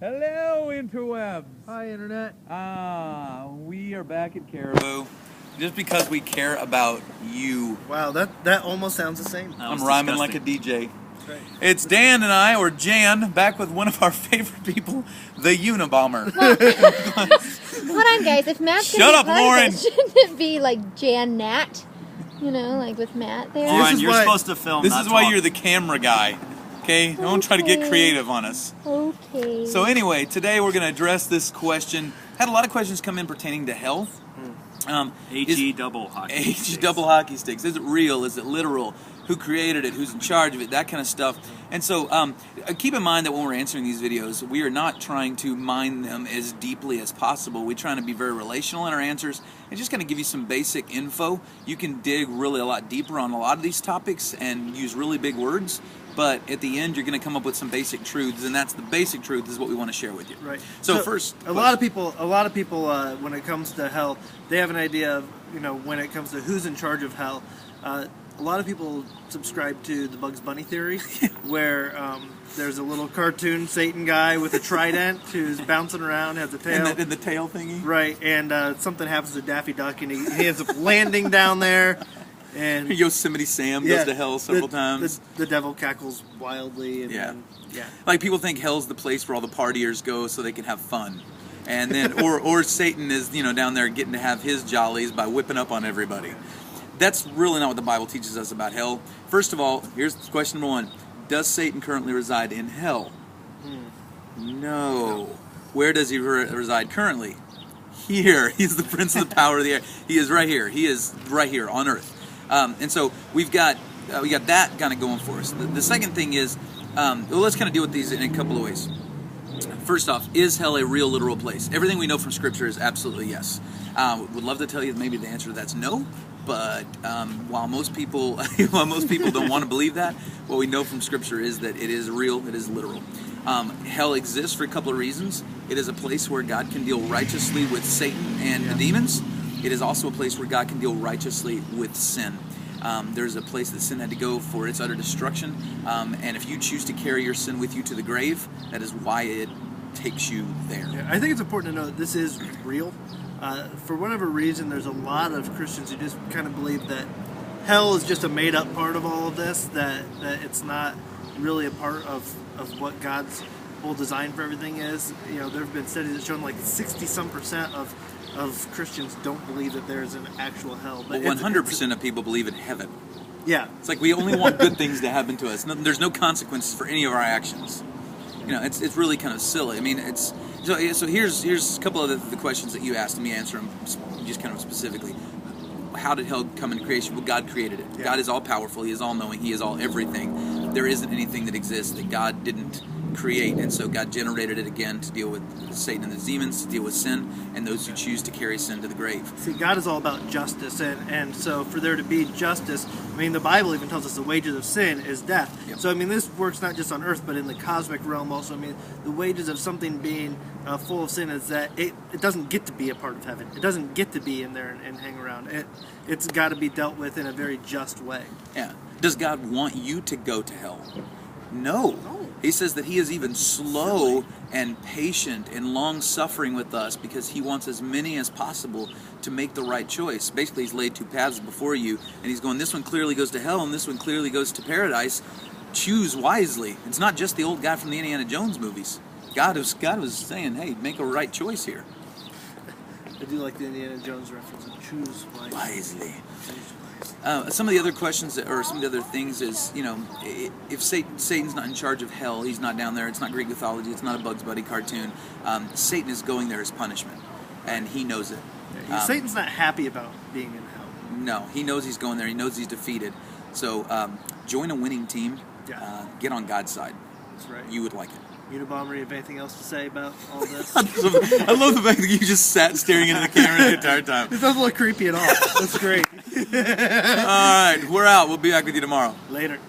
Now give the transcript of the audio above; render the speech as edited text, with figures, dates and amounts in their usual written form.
Hello, interwebs. Hi, Internet. We are back at Caribou just because we care about you. Wow, that almost sounds the same. I'm rhyming like a DJ. That's right. It's Dan and I, or Jan, back with one of our favorite people, the Unabomber. Hold on, guys. If Matt's Shut gonna up, be part Lauren. of this, shouldn't it be like Jan Nat? You know, like with Matt there. Lauren, Lauren, you're why- supposed to film. This not is why talk. you're the camera guy. Okay? Don't try to get Okay. creative on us. Okay. So anyway, today we're going to address this question. Had a lot of questions come in pertaining to health. HE double hockey. HE sticks. double hockey sticks. Is it real? Is it literal? Who created it? Who's in charge of it? That kind of stuff. And so keep in mind that when we're answering these videos, we are not trying to mine them as deeply as possible. We're trying to be very relational in our answers and just kind of give you some basic info. You can dig really a lot deeper on a lot of these topics and use really big words. But at the end, you're going to come up with some basic truths, and that's the basic truth is what we want to share with you. Right. So first, a lot of people, when it comes to hell, they have an idea of, when it comes to who's in charge of hell. A lot of people subscribe to the Bugs Bunny theory, where there's a little cartoon Satan guy with a trident who's bouncing around, has a tail. and the tail thingy. Right, and something happens to Daffy Duck, and he ends up landing down there. And Yosemite Sam goes to hell several times. The devil cackles wildly. And Yeah. yeah. Like people think hell's the place where all the partiers go so they can have fun. And then or Satan is, down there getting to have his jollies by whipping up on everybody. That's really not what the Bible teaches us about hell. First of all, here's question number one. Does Satan currently reside in hell? No. Where does he reside currently? Here. He's the prince of the power of the air. He is right here. He is right here on earth. And so we got that kind of going for us. The second thing is, let's kind of deal with these in a couple of ways. First off, is hell a real, literal place? Everything we know from Scripture is absolutely yes. Would love to tell you maybe the answer to that's no, but while most people don't want to believe that, what we know from Scripture is that it is real, it is literal. Hell exists for a couple of reasons. It is a place where God can deal righteously with Satan and the demons. It is also a place where God can deal righteously with sin. There's a place that sin had to go for its utter destruction, and if you choose to carry your sin with you to the grave, that is why it takes you there. Yeah, I think it's important to know that this is real. For whatever reason, there's a lot of Christians who just kind of believe that hell is just a made-up part of all of this, that it's not really a part of what God's whole design for everything is. There have been studies that show like 60-some% of Christians don't believe that there's an actual hell. But 100% of people believe in heaven. Yeah. It's like we only want good things to happen to us. There's no consequences for any of our actions. It's really kind of silly. I mean, so here's a couple of the questions that you asked, and me answer them just kind of specifically. How did hell come into creation? Well, God created it. Yeah. God is all powerful. He is all knowing. He is all everything. There isn't anything that exists that God didn't create, and so God generated it again to deal with Satan and the demons, to deal with sin, and those who choose to carry sin to the grave. See, God is all about justice, and so for there to be justice, the Bible even tells us the wages of sin is death. Yep. So, this works not just on earth, but in the cosmic realm also. The wages of something being full of sin is that it doesn't get to be a part of heaven. It doesn't get to be in there and hang around. It's got to be dealt with in a very just way. Yeah. Does God want you to go to hell? No. He says that he is even slow and patient and long-suffering with us because he wants as many as possible to make the right choice. Basically, he's laid two paths before you, and he's going, this one clearly goes to hell, and this one clearly goes to paradise. Choose wisely. It's not just the old guy from the Indiana Jones movies. God was saying, hey, make a right choice here. I do like the Indiana Jones reference of choose wisely. Some of the other questions, or some of the other things is, if Satan's not in charge of hell, he's not down there, it's not Greek mythology, it's not a Bugs Bunny cartoon, Satan is going there as punishment, and he knows it. Satan's not happy about being in hell. No, he knows he's going there, he knows he's defeated. So join a winning team, get on God's side. That's right. You would like it. Unabomber, you have anything else to say about all this? I love the fact that you just sat staring into the camera the entire time. It doesn't look creepy at all. That's great. All right, we're out. We'll be back with you tomorrow. Later.